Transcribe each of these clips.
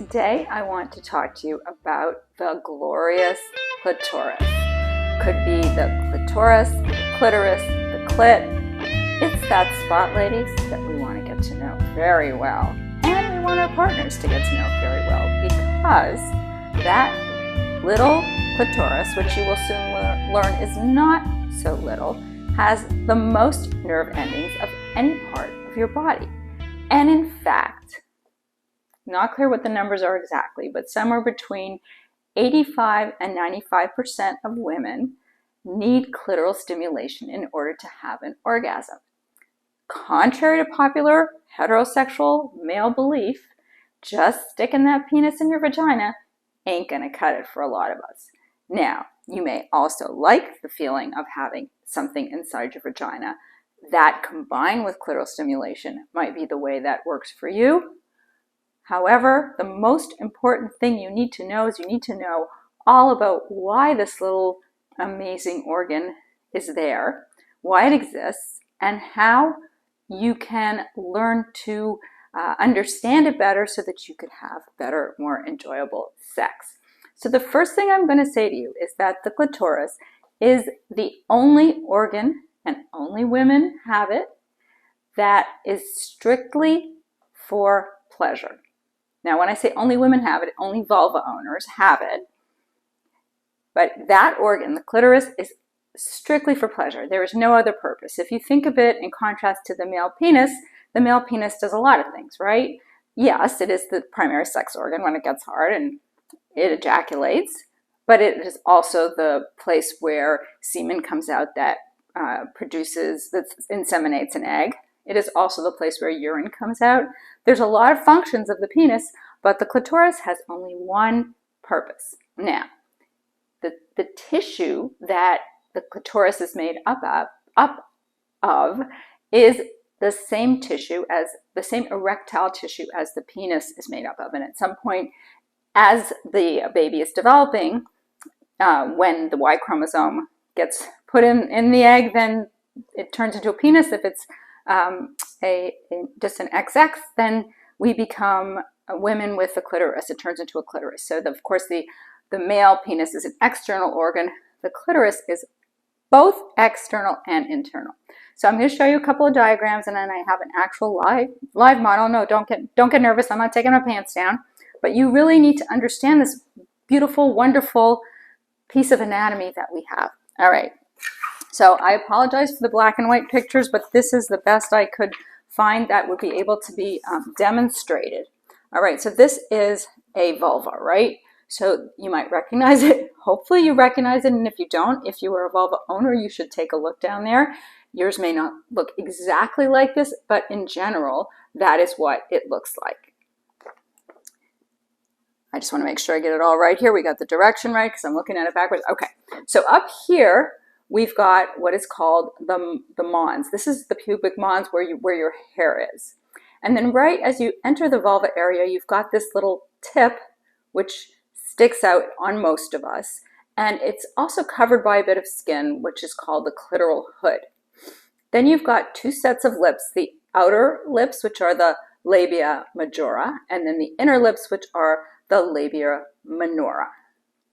Today I want to talk to you about the glorious clitoris. Could be the clitoris, the clitoris, the clit. It's that spot, ladies, that we want to get to know very well. And we want our partners to get to know very well, because that little clitoris, which you will soon learn is not so little, has the most nerve endings of any part of your body. And in fact, not clear what the numbers are exactly, but somewhere between 85 and 95% of women need clitoral stimulation in order to have an orgasm. Contrary to popular heterosexual male belief, just sticking that penis in your vagina ain't gonna cut it for a lot of us. Now, you may also like the feeling of having something inside your vagina. That combined with clitoral stimulation might be the way that works for you. However, the most important thing you need to know is you need to know all about why this little amazing organ is there, why it exists, and how you can learn to understand it better so that you could have better, more enjoyable sex. So the first thing I'm going to say to you is that the clitoris is the only organ, and only women have it, that is strictly for pleasure. Now, when I say only women have it, only vulva owners have it. But that organ, the clitoris, is strictly for pleasure. There is no other purpose. If you think of it in contrast to the male penis does a lot of things, right? Yes, it is the primary sex organ when it gets hard and it ejaculates, but it is also the place where semen comes out that inseminates an egg. It is also the place where urine comes out. There's a lot of functions of the penis, but the clitoris has only one purpose. Now, the tissue that the clitoris is made up of is the same tissue as the same erectile tissue as the penis is made up of. And at some point, as the baby is developing, when the Y chromosome gets put in the egg, then it turns into a penis. If it's just an XX, then we become women with a clitoris. It turns into a clitoris. So of course the male penis is an external organ. The clitoris is both external and internal. So I'm going to show you a couple of diagrams, and then I have an actual live model. No, don't get nervous. I'm not taking my pants down. But you really need to understand this beautiful, wonderful piece of anatomy that we have. All right. So I apologize for the black and white pictures, but this is the best I could find that would be able to be demonstrated. All right, so this is a vulva, right? So you might recognize it. Hopefully you recognize it, and if you don't, if you are a vulva owner, you should take a look down there. Yours may not look exactly like this, but in general, that is what it looks like. I just want to make sure I get it all right here. We got the direction right because I'm looking at it backwards. Okay, so up here, we've got what is called the mons. This is the pubic mons where your hair is. And then right as you enter the vulva area, you've got this little tip which sticks out on most of us. And it's also covered by a bit of skin, which is called the clitoral hood. Then you've got two sets of lips, the outer lips, which are the labia majora, and then the inner lips, which are the labia minora.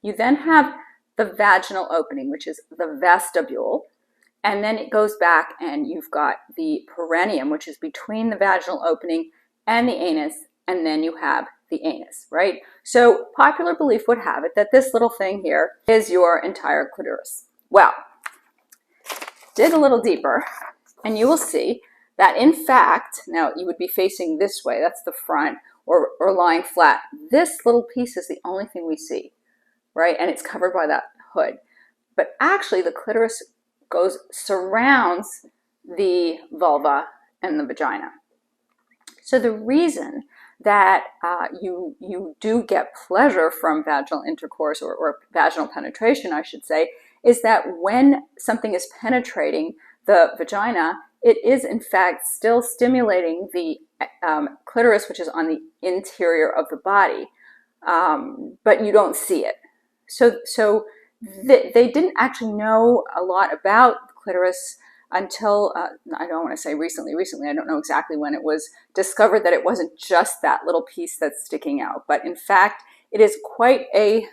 You then have the vaginal opening, which is the vestibule, and then it goes back and you've got the perineum, which is between the vaginal opening and the anus, and then you have the anus, right? So popular belief would have it that this little thing here is your entire clitoris. Well, dig a little deeper and you will see that in fact, now you would be facing this way, that's the front, or lying flat. This little piece is the only thing we see, right? And it's covered by that hood. But actually the clitoris surrounds the vulva and the vagina. So the reason that you do get pleasure from vaginal intercourse or vaginal penetration, I should say, is that when something is penetrating the vagina, it is in fact still stimulating the clitoris, which is on the interior of the body, but you don't see it. So they didn't actually know a lot about the clitoris until, I don't want to say recently, I don't know exactly when it was discovered that it wasn't just that little piece that's sticking out, but in fact, it is quite a,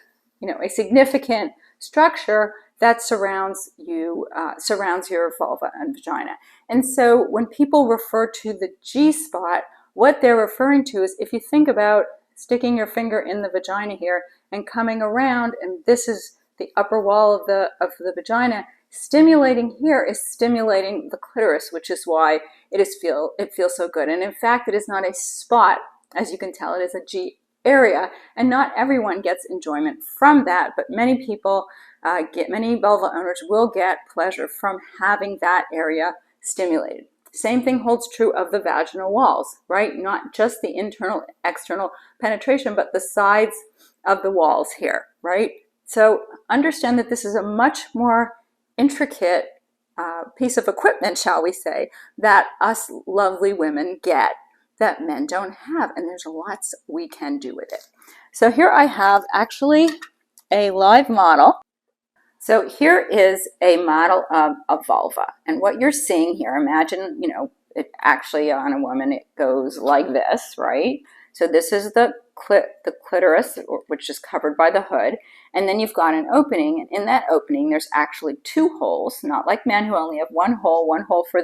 a significant structure that surrounds you, surrounds your vulva and vagina. And so when people refer to the G spot, what they're referring to is, if you think about sticking your finger in the vagina here and coming around, and this is the upper wall of the vagina, stimulating here is stimulating the clitoris, which is why it feels so good. And in fact, it is not a spot, as you can tell, it is a G area, and not everyone gets enjoyment from that, but many people many vulva owners will get pleasure from having that area stimulated. Same thing holds true of the vaginal walls, right? Not just the internal, external penetration, but the sides of the walls here, right? So understand that this is a much more intricate piece of equipment, shall we say, that us lovely women get that men don't have, and there's lots we can do with it. So here I have actually a live model. So here is a model of a vulva, and what you're seeing here, imagine, it actually on a woman, it goes like this, right? So this is the clitoris, which is covered by the hood, and then you've got an opening, and in that opening there's actually two holes, not like men who only have one hole for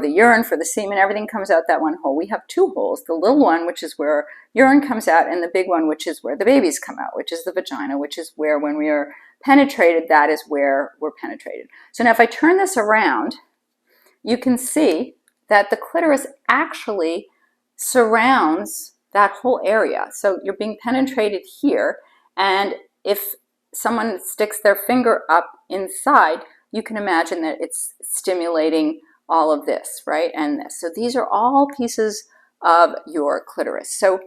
the urine, for the semen, everything comes out that one hole. We have two holes, the little one, which is where urine comes out, and the big one, which is where the babies come out, which is the vagina, which is where, when we are penetrated, that is where we're penetrated. So now if I turn this around, you can see that the clitoris actually surrounds that whole area. So you're being penetrated here, and if someone sticks their finger up inside, you can imagine that it's stimulating all of this, right? And this. So these are all pieces of your clitoris. So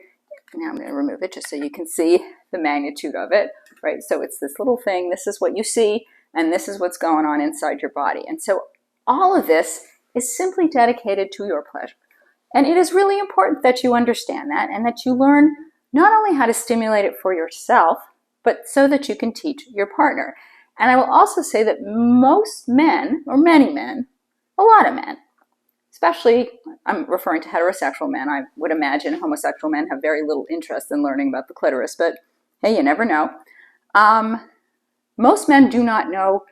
now I'm going to remove it just so you can see the magnitude of it, right? So it's this little thing, this is what you see, and this is what's going on inside your body. And so all of this is simply dedicated to your pleasure. And it is really important that you understand that, and that you learn not only how to stimulate it for yourself, but so that you can teach your partner. And I will also say that most men, or many men, a lot of men, especially, I'm referring to heterosexual men, I would imagine homosexual men have very little interest in learning about the clitoris, but hey, you never know. Most men do not know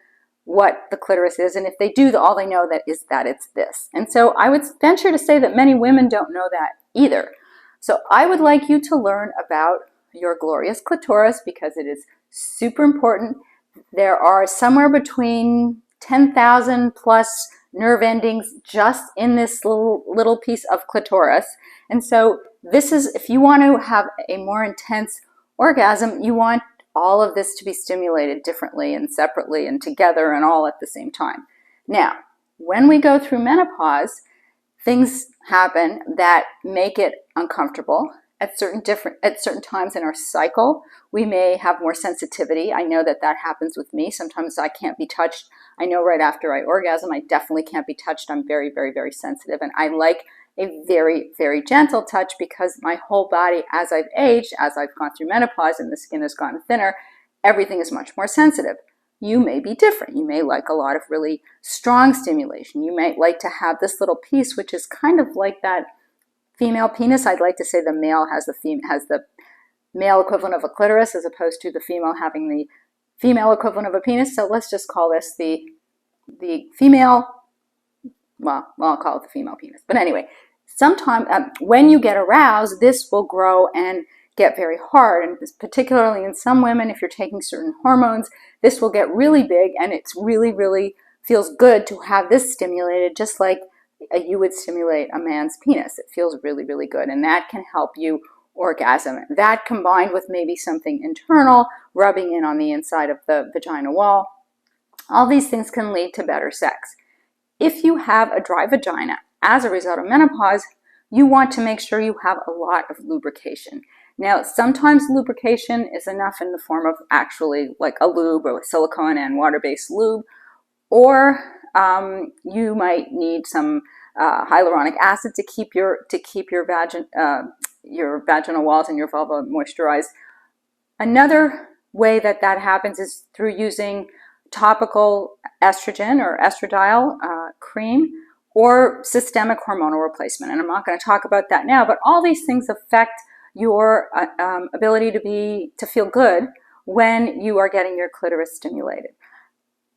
what the clitoris is, and if they do, all they know is that it's this. And so I would venture to say that many women don't know that either. So I would like you to learn about your glorious clitoris, because it is super important. There are somewhere between 10,000 plus nerve endings just in this little piece of clitoris. And so this is, if you want to have a more intense orgasm, you want all of this to be stimulated differently and separately and together and all at the same time. Now, when we go through menopause, things happen that make it uncomfortable. At certain times in our cycle, we may have more sensitivity. I know that happens with me. Sometimes I can't be touched. I know right after I orgasm, I definitely can't be touched. I'm very, very, very sensitive. And I like a very, very gentle touch, because my whole body, as I've aged, as I've gone through menopause and the skin has gotten thinner, everything is much more sensitive. You may be different. You may like a lot of really strong stimulation. You might like to have this little piece, which is kind of like that female penis. I'd like to say the male has the male equivalent of a clitoris, as opposed to the female having the female equivalent of a penis. So let's just call this the female, well, I'll call it the female penis. But anyway, sometimes when you get aroused, this will grow and get very hard. And particularly in some women, if you're taking certain hormones, this will get really big, and it's really, really feels good to have this stimulated, just like you would stimulate a man's penis. It feels really, really good, and that can help you orgasm. That, combined with maybe something internal rubbing in on the inside of the vagina wall, all these things can lead to better sex. If you have a dry vagina as a result of menopause, you want to make sure you have a lot of lubrication. Now, sometimes lubrication is enough in the form of actually like a lube, or silicone and water-based lube, or you might need some hyaluronic acid to keep your vaginal walls and your vulva moisturized. Another way that happens is through using topical estrogen or estradiol cream, or systemic hormonal replacement. And I'm not going to talk about that now, but all these things affect your ability to feel good when you are getting your clitoris stimulated.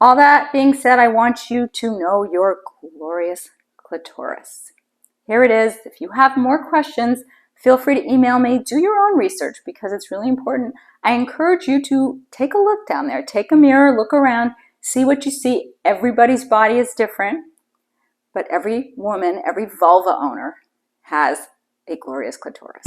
All that being said, I want you to know your glorious clitoris. Here it is. If you have more questions, feel free to email me. Do your own research because it's really important. I encourage you to take a look down there. Take a mirror, look around, see what you see. Everybody's body is different, but every woman, every vulva owner has a glorious clitoris.